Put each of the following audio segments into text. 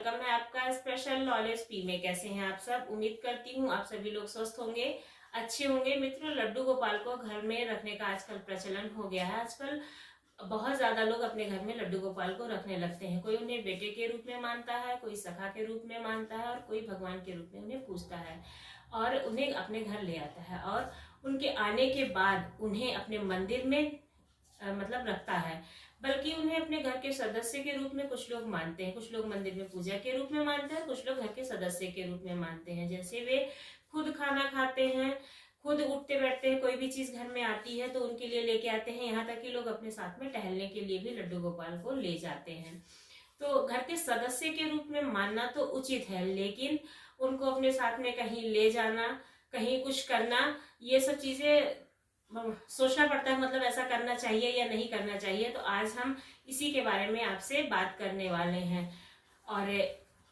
Welcome है आपका special knowledge P में। कैसे हैं आप सब? उम्मीद करती हूँ आप सभी लोग स्वस्थ होंगे, अच्छे होंगे। मित्रों, लड्डू गोपाल को घर में रखने का आजकल प्रचलन हो गया है। आजकल बहुत ज्यादा लोग अपने घर में लड्डू गोपाल को रखने लगते हैं। कोई उन्हें बेटे के रूप में मानता है, कोई सखा के रूप में मानता है और कोई भगवान के रूप में उन्हें पूजता है और उन्हें अपने घर ले आता है और उनके आने के बाद उन्हें अपने मंदिर में मतलब रखता है। बल्कि उन्हें अपने घर के सदस्य के रूप में कुछ लोग मानते हैं, कुछ लोग मंदिर में पूजा के रूप में मानते हैं, कुछ लोग घर के सदस्य के रूप में मानते हैं। जैसे वे खुद खाना खाते हैं, खुद उठते बैठते हैं, कोई भी चीज घर में आती है तो उनके लिए लेके आते हैं। यहाँ तक कि लोग अपने साथ में टहलने के लिए भी लड्डू गोपाल को ले जाते हैं। तो घर के सदस्य के रूप में मानना तो उचित है, लेकिन उनको अपने साथ में कहीं ले जाना, कहीं कुछ करना, ये सब चीजें सोचना पड़ता है। मतलब ऐसा करना चाहिए या नहीं करना चाहिए। तो आज हम इसी के बारे में आपसे बात करने वाले हैं। और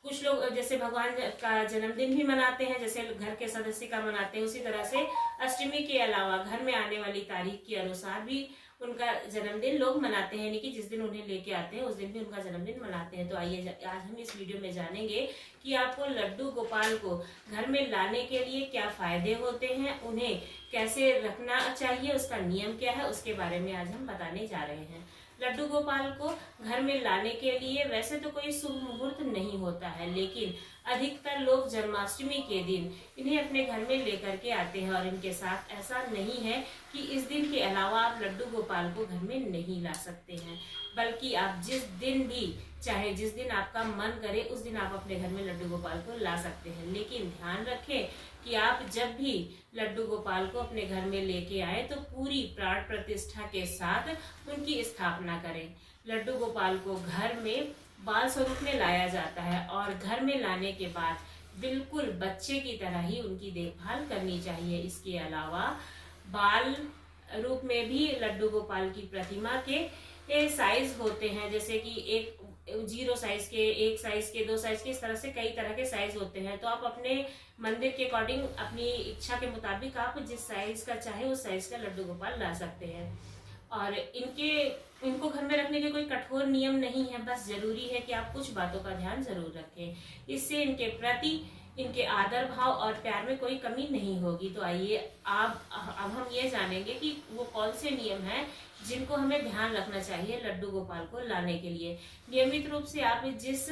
कुछ लोग जैसे भगवान का जन्मदिन भी मनाते हैं, जैसे घर के सदस्य का मनाते हैं, उसी तरह से अष्टमी के अलावा घर में आने वाली तारीख के अनुसार भी उनका जन्मदिन लोग मनाते हैं। यानी कि जिस दिन उन्हें लेके आते हैं उस दिन भी उनका जन्मदिन मनाते हैं। तो आइए आज हम इस वीडियो में जानेंगे कि आपको लड्डू गोपाल को घर में लाने के लिए क्या फायदे होते हैं, उन्हें कैसे रखना चाहिए, उसका नियम क्या है, उसके बारे में आज हम बताने जा रहे हैं। लड्डू गोपाल को घर में लाने के लिए वैसे तो कोई शुभ मुहूर्त नहीं होता है, लेकिन अधिकतर लोग जन्माष्टमी के दिन इन्हें अपने घर में लेकर के आते हैं। और इनके साथ ऐसा नहीं है कि इस दिन के अलावा आप लड्डू गोपाल को घर में नहीं ला सकते हैं, बल्कि आप जिस दिन भी चाहे, जिस दिन आपका मन करे उस दिन आप अपने घर में लड्डू गोपाल को ला सकते हैं। लेकिन ध्यान रखें कि आप जब भी लड्डू गोपाल को अपने घर में लेके आए तो पूरी प्राण प्रतिष्ठा के साथ उनकी स्थापना करें। लड्डू गोपाल को घर में बाल स्वरूप में लाया जाता है और घर में लाने के बाद बिल्कुल बच्चे की तरह ही उनकी देखभाल करनी चाहिए। इसके अलावा बाल रूप में भी लड्डू गोपाल की प्रतिमा के साइज होते हैं, जैसे कि एक 0 साइज के, 1 साइज के, 2 साइज के, इस तरह से कई तरह के साइज होते हैं। तो आप अपने मंदिर के अकॉर्डिंग, अपनी इच्छा के मुताबिक आप जिस साइज का चाहे उस साइज का लड्डू गोपाल ला सकते हैं। और इनको घर में रखने के कोई कठोर नियम नहीं है, बस जरूरी है कि आप कुछ बातों का ध्यान जरूर रखें। इससे इनके प्रति, इनके आदर भाव और प्यार में कोई कमी नहीं होगी। तो आइए अब हम ये जानेंगे कि वो कौन से नियम हैं जिनको हमें ध्यान रखना चाहिए लड्डू गोपाल को लाने के लिए। नियमित रूप से आप जिस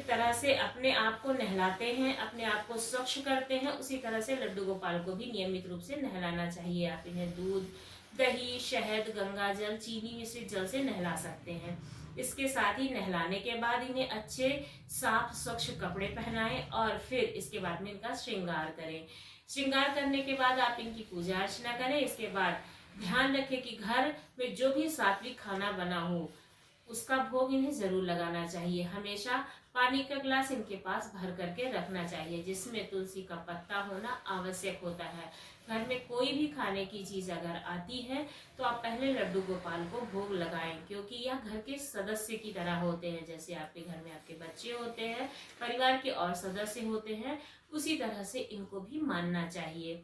तरह से अपने आप को नहलाते हैं, अपने आप को स्वच्छ करते हैं, उसी तरह से लड्डू गोपाल को भी नियमित रूप से नहलाना चाहिए। आप इन्हें दूध, दही, शहद, गंगा जल, चीनी मिश्रित जल से नहला सकते हैं। इसके साथ ही नहलाने के बाद इन्हें अच्छे साफ स्वच्छ कपड़े पहनाएं और फिर इसके बाद में इनका श्रृंगार करें। श्रृंगार करने के बाद आप इनकी पूजा अर्चना करें। इसके बाद ध्यान रखें कि घर में जो भी सात्विक खाना बना हो उसका भोग इन्हें जरूर लगाना चाहिए। हमेशा पानी का ग्लास इनके पास भर करके रखना चाहिए, जिसमें तुलसी का पत्ता होना आवश्यक होता है। घर में कोई भी खाने की चीज अगर आती है तो आप पहले लड्डू गोपाल को भोग लगाएं, क्योंकि यह घर के सदस्य की तरह होते हैं। जैसे आपके घर में आपके बच्चे होते हैं, परिवार के और सदस्य होते हैं, उसी तरह से इनको भी मानना चाहिए।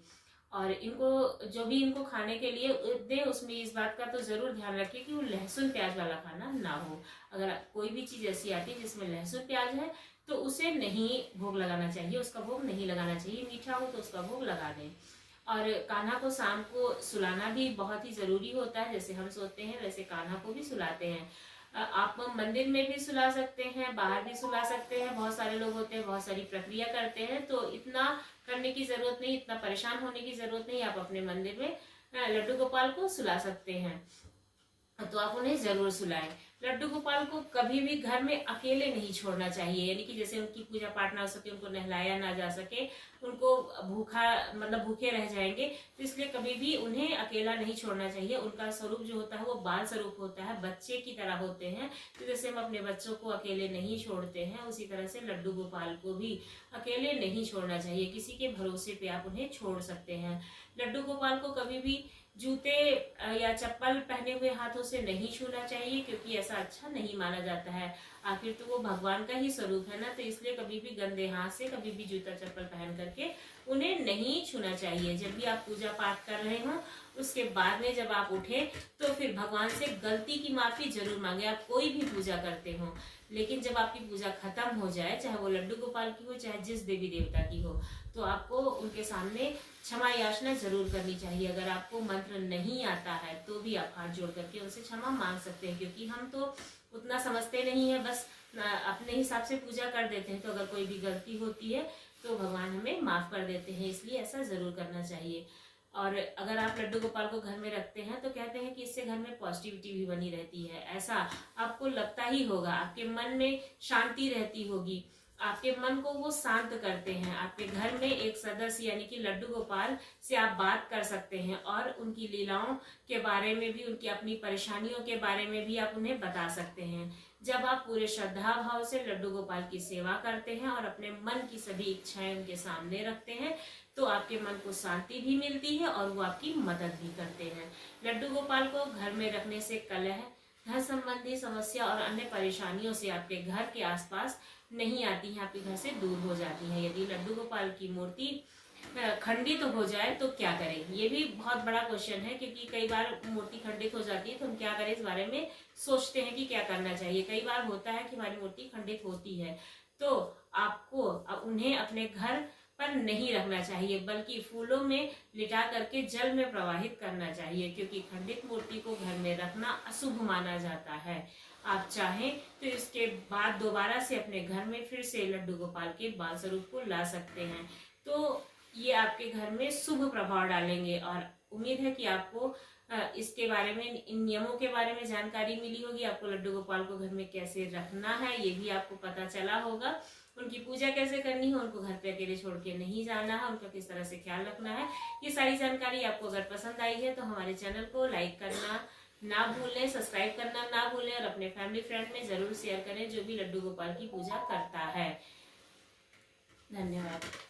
और इनको जो भी इनको खाने के लिए दे उसमें इस बात का तो जरूर ध्यान रखिए कि वो लहसुन प्याज वाला खाना ना हो। अगर कोई भी चीज ऐसी आती है जिसमें लहसुन प्याज है तो उसे नहीं भोग लगाना चाहिए, उसका भोग नहीं लगाना चाहिए। मीठा हो तो उसका भोग लगा दें। और कान्हा को शाम को सुलाना भी बहुत ही जरूरी होता है। जैसे हम सोते हैं वैसे कान्हा को भी सुलाते हैं। आप मंदिर में भी सुला सकते हैं, बाहर भी सुला सकते हैं। बहुत सारे लोग होते हैं, बहुत सारी प्रक्रिया करते हैं, तो इतना करने की जरूरत नहीं, इतना परेशान होने की जरूरत नहीं। आप अपने मंदिर में लड्डू गोपाल को सुला सकते हैं, तो आप उन्हें जरूर सुलाएं। लड्डू गोपाल को कभी भी घर में अकेले नहीं छोड़ना चाहिए। यानी कि जैसे उनकी पूजा पाठ ना हो सके, उनको नहलाया ना जा सके, उनको भूखा मतलब भूखे रह जाएंगे, तो इसलिए कभी भी उन्हें अकेला नहीं छोड़ना चाहिए। उनका स्वरूप जो होता है वो बाल स्वरूप होता है, बच्चे की तरह होते हैं। तो जैसे हम अपने बच्चों को अकेले नहीं छोड़ते हैं, उसी तरह से लड्डू गोपाल को भी अकेले नहीं छोड़ना चाहिए। किसी के भरोसे पे आप उन्हें छोड़ सकते हैं। लड्डू गोपाल को कभी भी जूते या चप्पल पहने हुए हाथों से नहीं छूना चाहिए, क्योंकि ऐसा अच्छा नहीं माना जाता है। आखिर तो वो भगवान का ही स्वरूप है ना, तो इसलिए कभी भी गंदे हाथ से कभी भी जूता चप्पल पहन करके उन्हें नहीं छूना चाहिए। जब भी आप पूजा पाठ कर रहे हो उसके बाद में जब आप उठे तो फिर भगवान से गलती की माफी जरूर मांगे। आप कोई भी पूजा करते हो, लेकिन जब आपकी पूजा खत्म हो जाए, चाहे वो लड्डू गोपाल की हो चाहे जिस देवी देवता की हो, तो आपको उनके सामने क्षमा याचना जरूर करनी चाहिए। अगर आपको मंत्र नहीं आता है तो भी आप हाथ जोड़ करके उनसे क्षमा मांग सकते हैं, क्योंकि हम तो उतना समझते नहीं है, बस अपने हिसाब से पूजा कर देते हैं। तो अगर कोई भी गलती होती है तो भगवान हमें माफ कर देते हैं, इसलिए ऐसा जरूर करना चाहिए। और अगर आप लड्डू गोपाल को घर में रखते हैं तो कहते हैं कि इससे घर में पॉजिटिविटी भी बनी रहती है। ऐसा आपको लगता ही होगा, आपके मन में शांति रहती होगी, आपके मन को वो शांत करते हैं। आपके घर में एक सदस्य यानी कि लड्डू गोपाल से आप बात कर सकते हैं और उनकी लीलाओं के बारे में भी, उनकी अपनी परेशानियों के बारे में भी आप उन्हें बता सकते हैं। जब आप पूरे श्रद्धा भाव से लड्डू गोपाल की सेवा करते हैं और अपने मन की सभी इच्छाएं उनके सामने रखते हैं तो आपके मन को शांति भी मिलती है और वो आपकी मदद भी करते हैं। लड्डू गोपाल को घर में रखने से कलह, घर संबंधी समस्या और अन्य परेशानियों से आपके घर के आसपास नहीं आती हैं, आपके घर से दूर हो जाती हैं। यदि लड्डू गोपाल की मूर्ति खंडित हो जाए तो क्या करें, ये भी बहुत बड़ा क्वेश्चन है, क्योंकि कई बार मूर्ति खंडित हो जाती है तो हम क्या करें इस बारे में सोचते हैं कि क्या करना चाहिए। कई बार होता है कि हमारी मूर्ति खंडित होती है तो आपको उन्हें अपने घर पर नहीं रखना चाहिए, बल्कि फूलों में लिटा करके जल में प्रवाहित करना चाहिए, क्योंकि खंडित मूर्ति को घर में रखना अशुभ माना जाता है। आप चाहें तो इसके बाद दोबारा से अपने घर में फिर से लड्डू गोपाल के बाल स्वरूप को ला सकते हैं, तो ये आपके घर में शुभ प्रभाव डालेंगे। और उम्मीद है कि आपको इसके बारे में, इन नियमों के बारे में जानकारी मिली होगी। आपको लड्डू गोपाल को घर में कैसे रखना है ये भी आपको पता चला होगा, उनकी पूजा कैसे करनी है, उनको घर पे अकेले छोड़ के नहीं जाना है, उनका किस तरह से ख्याल रखना है। ये सारी जानकारी आपको अगर पसंद आई है तो हमारे चैनल को लाइक करना ना भूलें, सब्सक्राइब करना ना भूलें और अपने फैमिली फ्रेंड में जरूर शेयर करें जो भी लड्डू गोपाल की पूजा करता है। धन्यवाद।